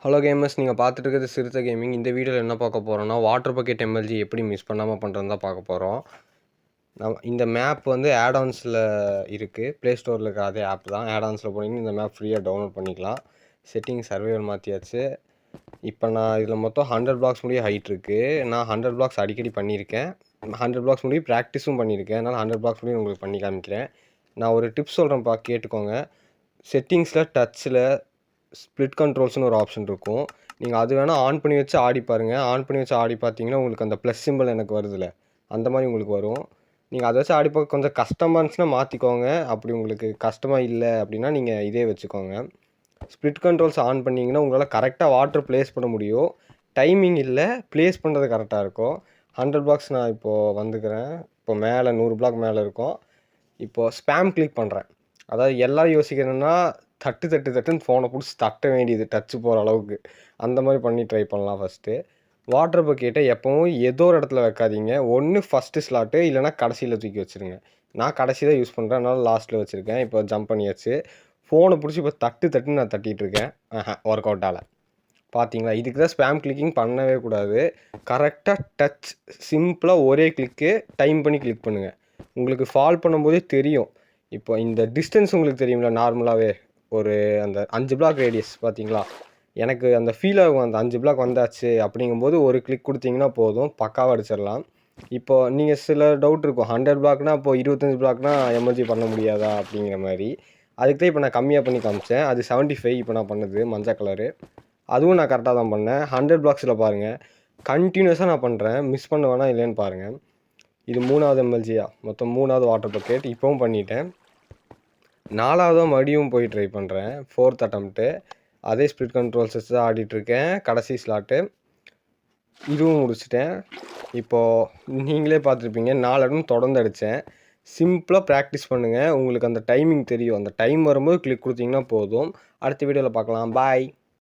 Hello gamers, நீங்கள் பார்த்துட்டு இருக்கிறது சிறுத்தை கேமிங். இந்த வீடியோவில் என்ன பார்க்க போகிறோம்னா, வாட்டர் பக்கெட் எம்எல்ஜி எப்படி மிஸ் பண்ணாமல் பண்ணுறதுன்னு தான் பார்க்க போகிறோம். இந்த மேப் வந்து ஆடான்ஸில் இருக்குது. ப்ளே ஸ்டோரில் இருக்கிற அதே ஆப் தான். ஆடான்ஸில் போனீங்கன்னா இந்த மேப் ஃப்ரீயாக டவுன்லோட் பண்ணிக்கலாம். செட்டிங் சர்வைவல் மாற்றியாச்சு. இப்போ நான் இதில் மொத்தம் 100 பிளாக்ஸ் முடிய ஹைட் இருக்குது. நான் 100 பிளாக்ஸ் அடிக்கடி பண்ணியிருக்கேன். 100 பிளாக்ஸ் முடிய ப்ராக்டிஸும் பண்ணியிருக்கேன். அதனால் 100 பிளாக்ஸ் முடிய உங்களுக்கு பண்ணி காமிக்கிறேன். நான் ஒரு டிப்ஸ் சொல்கிறேன்ப்பா, கேட்டுக்கோங்க. செட்டிங்ஸில் டச்சில் ஸ்ப்ளிட் கண்ட்ரோல்ஸ்னு ஒரு ஆப்ஷன் இருக்கும். நீங்கள் அது வேணால் ஆன் பண்ணி வச்சு ஆடி பாருங்கள். ஆன் பண்ணி வச்சு ஆடி பார்த்தீங்கன்னா உங்களுக்கு அந்த ப்ளஸ் சிம்பிள் எனக்கு வருதுல்ல, அந்த மாதிரி உங்களுக்கு வரும். நீங்கள் அதை வச்சு ஆடி பார்க்க கொஞ்சம் கஷ்டமாக இருந்துச்சுன்னா மாற்றிக்கோங்க. அப்படி உங்களுக்கு கஷ்டமாக இல்லை அப்படின்னா நீங்கள் இதே வச்சுக்கோங்க. ஸ்ப்ளிட் கண்ட்ரோல்ஸ் ஆன் பண்ணிங்கன்னா உங்களால் கரெக்டாக வாட்டர் ப்ளேஸ் பண்ண முடியும். டைமிங் இல்லை, ப்ளேஸ் பண்ணுறது கரெக்டாக இருக்கும். 100 பிளாக்ஸ் நான் இப்போது வந்துக்கிறேன். இப்போ மேலே 100 பிளாக் மேலே இருக்கும். இப்போது ஸ்பேம் கிளிக் பண்ணுறேன். அதாவது எல்லோரும் யோசிக்கிறேன்னா தட்டுன்னு ஃபோனை பிடிச்சி தட்ட வேண்டியது, டச்சு போகிற அளவுக்கு. அந்த மாதிரி பண்ணி ட்ரை பண்ணலாம். ஃபஸ்ட்டு வாட்டர் பக்கெட்டை எப்போவும் ஏதோ ஒரு இடத்துல வைக்காதீங்க. ஒன்று ஃபஸ்ட்டு ஸ்லாட்டு, இல்லைனா கடைசியில் தூக்கி வச்சுருங்க. நான் கடைசி தான் யூஸ் பண்ணுறேன், அதனால் லாஸ்ட்டில் வச்சுருக்கேன். இப்போ ஜம்ப் பண்ணியாச்சு. ஃபோனை பிடிச்சி இப்போ தட்டுன்னு நான் தட்டிகிட்ருக்கேன். ஒர்க் அவுட் ஆகலை. பார்த்தீங்களா? இதுக்கு தான் ஸ்பேம் கிளிக்கிங் பண்ணவே கூடாது. கரெக்டாக டச் சிம்பிளாக ஒரே கிளிக்கு டைம் பண்ணி கிளிக் பண்ணுங்கள். உங்களுக்கு ஃபால் பண்ணும்போதே தெரியும். இப்போ இந்த டிஸ்டன்ஸ் உங்களுக்கு தெரியுங்களா? நார்மலாகவே ஒரு அந்த 5 பிளாக் ரேடியஸ் பார்த்தீங்களா? எனக்கு அந்த ஃபீல் ஆகும். அந்த 5 பிளாக் வந்தாச்சு அப்படிங்கும்போது ஒரு கிளிக் கொடுத்தீங்கன்னா போதும், பக்காவாக அடிச்சிடலாம். இப்போது நீங்கள் சில டவுட் இருக்கும், 100 பிளாக்னா இப்போ 25 பிளாக்னா எமர்ஜி பண்ண முடியாதா அப்படிங்கிற மாதிரி. அதுக்கு தான் இப்போ நான் கம்மியாக பண்ணி காமிச்சேன். அது 75 இப்போ நான் பண்ணது மஞ்சள் கலரு. அதுவும் நான் கரெக்டாக தான் பண்ணேன். 100 பிளாக்ஸில் பாருங்கள், கண்டினியூஸாக நான் பண்ணுறேன். மிஸ் பண்ண வேணாம் இல்லைன்னு பாருங்கள். இது 3வது எம்எல்ஜியா, மொத்தம் 3வது வாட்டர் பக்கெட் இப்போவும் பண்ணிட்டேன். 4வது மறுபடியும் போய் ட்ரை பண்ணுறேன். 4th அட்டம்ப்ட்டு அதே ஸ்ப்ளிட் கண்ட்ரோல்ஸ் வச்சு தான் ஆடிட்டுருக்கேன். கடைசி ஸ்லாட்டு இதுவும் முடிச்சிட்டேன். இப்போது நீங்களே பார்த்துருப்பீங்க, 4 இடம் தொடர்ந்து அடித்தேன். சிம்பிளாக ப்ராக்டிஸ் பண்ணுங்கள். உங்களுக்கு அந்த டைமிங் தெரியும். அந்த டைம் வரும்போது கிளிக் கொடுத்தீங்கன்னா போதும். அடுத்த வீடியோவில் பார்க்கலாம். பாய்.